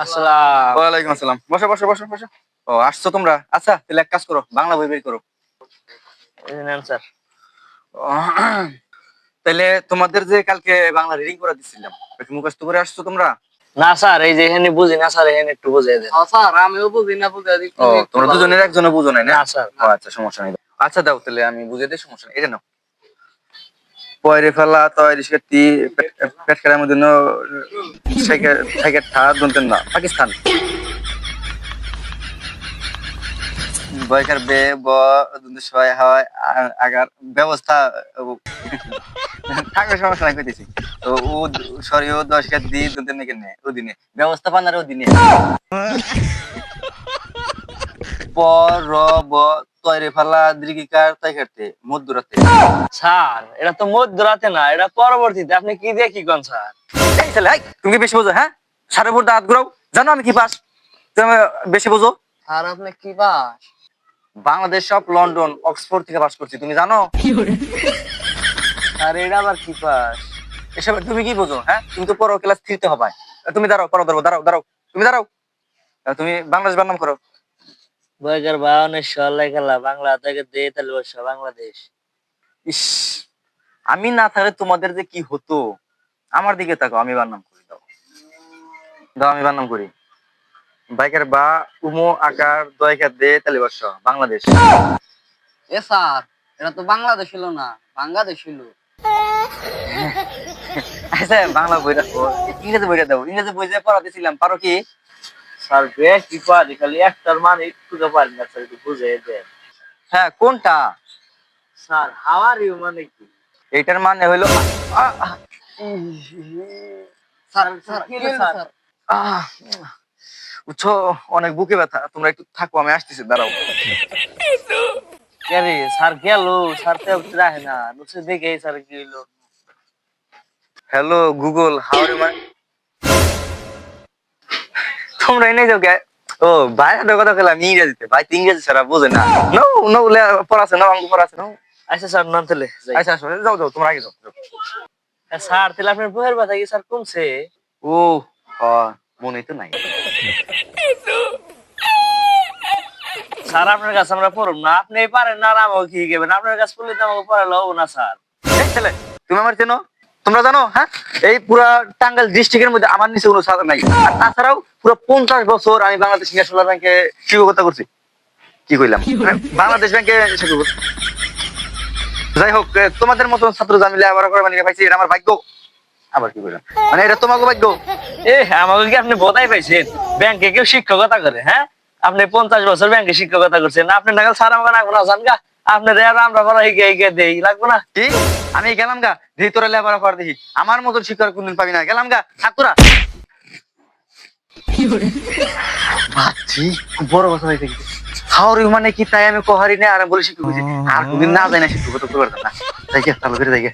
আসসালাম। ওয়ালাইকুম আসসালাম। বসো বসো বসো বসো। ও আসছো তোমরা? আচ্ছা তাহলে এক কাজ করো, বাংলা বই বের করো। এই নেন স্যার। ও, তাহলে তোমাদের যে কালকে বাংলা রিডিং করে দিছিলাম, ওটা কি মুখস্থ করে আসছো তোমরা? না স্যার, এই যে এখানে বুঝি না স্যার, এখানে একটু বুঝিয়ে দেন। স্যার আমিও বুঝি না, বুঝে দিই ও তোমরা দুজনের একজনও বুঝো নাই না? না স্যার। ও আচ্ছা সমস্যা নেই। আচ্ছা দাও তাহলে আমি বুঝিয়ে দিই, সমস্যা নেই। এটা নাও। পয়রে ফেলা তয়রি সেটি পেট খেলার মধ্যে সাইকেল ঠা দন্তেন না পাকিস্তান। বয়কার বে ব দন্ত সয় হয় আগার ব্যবস্থা থাকবে, সমস্যা নাই কইতেছি। তো ও সরি ও 10 কে দি দন্তেন নাকি নে ওদিনে ব্যবস্থা পানার ওদিনে পর র ব তয়রে ফেলা দীর্ঘিকার তাই কাটতে মধ্যরাতে। স্যার এটা তো মধ্যরাতে না, এটা পরবর্তীতে। আপনি কি দিয়ে কি কোন স্যার? এই ছেলে এই, তুমি কি বেশি বোঝো? হ্যাঁ, সাড়ে ভোর দাঁত ঘুরাও। জানো আমি কি পাস? তুমি বেশি বোঝো। স্যার আপনি কি পাস? বাংলাদেশ সব লন্ডন অক্সফোর্ড থেকে পাস করছি, তুমি জানো? স্যার এটা আবার কি পাস? এসব তুমি কি বোঝো? হ্যাঁ, তুমি তো পড়ো ক্লাস 3 তে হবে। তুমি দাঁড়াও, পড়ো দাঁড়াও দাঁড়াও দাঁড়াও, তুমি দাঁড়াও। তুমি বাংলাদেশ বানাম করো। বয়কার বাউনের সল্লাই খেলা বাংলা থেকে দে তাহলে বর্ষ বাংলাদেশ। ইস, আমি না থাকলে তোমাদের যে কি হতো। আমার দিকে তাকাও, আমি বানাম করি। দাও দাও, আমি বানাম করি। বাইকের বা উমো আকার দয়কার দে তাহলে বর্ষ বাংলাদেশ। এ স্যার এটা তো বাংলাদেশ হলো না, বাংলাদেশ হলো। আচ্ছা বাংলা বইটা ইংরেজি বইটা দাও। ইংরেজি বই যে পড়াতেছিলাম, পারো কি? স্যার বে কি পারি, খালি একটার মানে একটু তো পারি না স্যার, একটু বুঝিয়ে দেন। হ্যাঁ কোনটা? স্যার হাউ আর ইউ মানে কি? এইটার মানে হইলো স্যার স্যার কি কি হলো হলো স্যার? স্যার? আহ, বুঝছো, অনেক বুকে ব্যথা। তোমরা একটু থাকো, আমি আসতেছি, দাঁড়াও। কে রে স্যার গেল? স্যার তো রাহে না, নুসে দেখে স্যার কি হলো। Hello Google, how are you my. তোমরা এনে যাও কে? ও ভাই হাতে কথা কইলাম ইংরেজিতে। ভাই তো ইংরেজি ছাড়া বোঝে না। নো নো পড়াছে না, অঙ্ক পড়াছে না। আচ্ছা স্যার নাম তাহলে যাই। আচ্ছা আসো, যাও যাও, তোমরা আগে যাও যাও। স্যার তাহলে আপনার বইয়ের কথা কি স্যার কমছে? ও হ, মনেই তো নাই। স্যার আপনার কাছে আমরা পড়ব না, আপনি পারেন না আর আমাকে কি গেবেন? আপনার কাছে পড়লে তো আমাকে পড়ালে হবো না স্যার। এই ছেলে, তুমি আমার চেনো? তোমরা জানো? হ্যাঁ, এই পুরা টাঙ্গাইল ডিস্ট্রিক্টের মধ্যে আমার নিচে কোনো ছাত্র নাই। আর তাছাড়াও পুরো 50 বছর আমি বাংলাদেশ ন্যাশনাল ব্যাংকে শিক্ষকতা করছি। কি কইলাম? বাংলাদেশ ব্যাংকে শিক্ষকতা। যাই হোক, তোমাদের মতন ছাত্র জামিলে আবার করে মানে পাইছি, এটা আমার ভাগ্য। আবার কি কইলাম, মানে এটা তোমাকে ভাগ্য। আমাকে কি আপনি বোধাই পাইছেন? ব্যাংকে কেউ শিক্ষকতা করে? হ্যাঁ, আপনি 50 বছর ব্যাংকে শিক্ষকতা করছেন, আপনি নাগাল স্যার আমাকে রাখবো না জান গা? আপনার আর আমরা পড়া হিগে দেই লাগবো না? কি আমি গেলাম গা, দেখি তোরা লেবার কর, দেখি আমার মতন শিক্ষক কোনদিন পাবি না। গেলাম গা, ছাত্ররা ভাবছি খুব বড় কথা হয়েছে। হাওড়ি মানে কি তাই আমি কহারি না আর বলে শিক্ষক হয়েছি। আর কোনদিন না যায় না শিক্ষকতা করতে পারতাম না। যাই গে, তাহলে যাই গে।